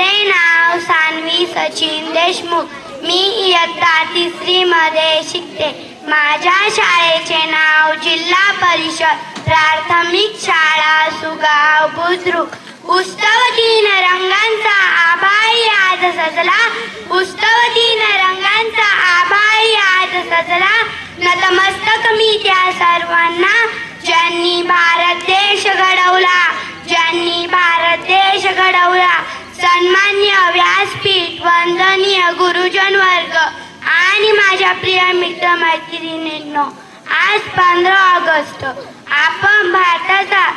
माझे नाव सान्वी सचिन देशमुख. मी इयत्ता 3री मध्ये शिकते. माझ्या शाळेचे नाव जिल्हा परिषद प्राथमिक शाळा सुगाव बुद्रुक. उत्सव दिन रंगांचा आभाळी आज सजला. उत्सव दिन रंगांचा आभाळी आज सजला. नतमस्तक मी त्या सर्वांना ज्यांनी भारत देश घडवला. ज्यांनी भारत देश घडवला. सन्मान्य व्यासपीठ, वंदनीय गुरुजन वर्ग आणि माझ्या प्रिय मित्र मैत्रिणींनो, आज 15 ऑगस्ट आपण भारताचा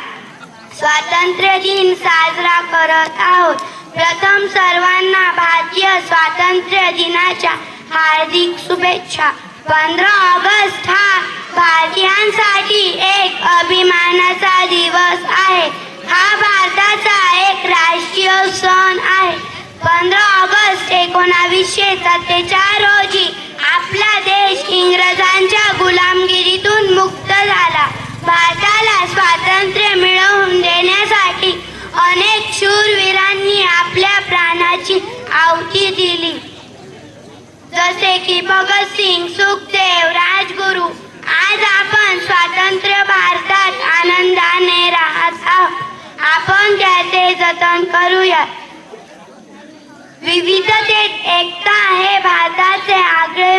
स्वातंत्र्य दिन साजरा करत आहोत. प्रथम सर्वांना भारतीय स्वातंत्र्य दिनाच्या हार्दिक शुभेच्छा. 15 ऑगस्ट हा भारतीयांसाठी एक अभिमानाचा दिवस आहे. हा भारताचा एक राष्ट्रीय सण आहे. 15 ऑगस्ट 1947 रोजी आपला देश इंग्रजांच्या गुलामगिरीतून मुक्त झाला. भारताला स्वातंत्र्य मिळवून देण्यासाठी अनेक शूरवीरांनी आपल्या प्राणाची आहुती दिली, जसे की भगतसिंग, सुखदेव, राजगुरू. आज आपण स्वातंत्र्य भारतात आनंदाने राहत आहोत. आपण त्याचे जतन करूया. विविधतेत एकता हे भारताचे आगळे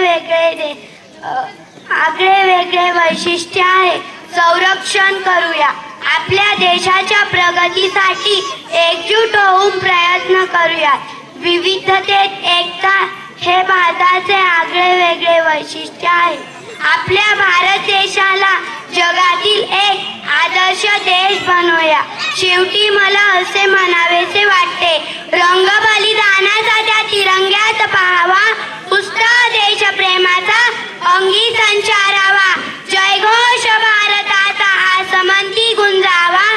वेगळे वैशिष्ट्य आहे. संरक्षण करूया. आपल्या देशाच्या प्रगतीसाठी एकजूट होऊन प्रयत्न करूया. विविधतेत एकता हे भारताचे आगळे वेगळे वैशिष्ट्य आहे. आपल्या भारत देशाला जगातील एक आदर्श देश बनवूया. शेवटी मला असे म्हणावेसे वाटते, रंग बलिदानाचा त्या तिरंग्यात पाहावा. उत्साह देशप्रेमाचा अंगी संचारावा. जयघोष भारताचा आसमंती गुंजावा.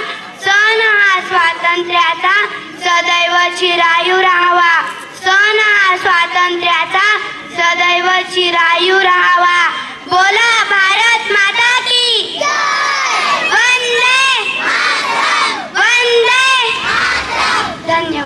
सण हा स्वातंत्र्याचा सदैव चिरायू राहावा. सण हा स्वातंत्र्याचा सदैव चिरायू राहावा. बोल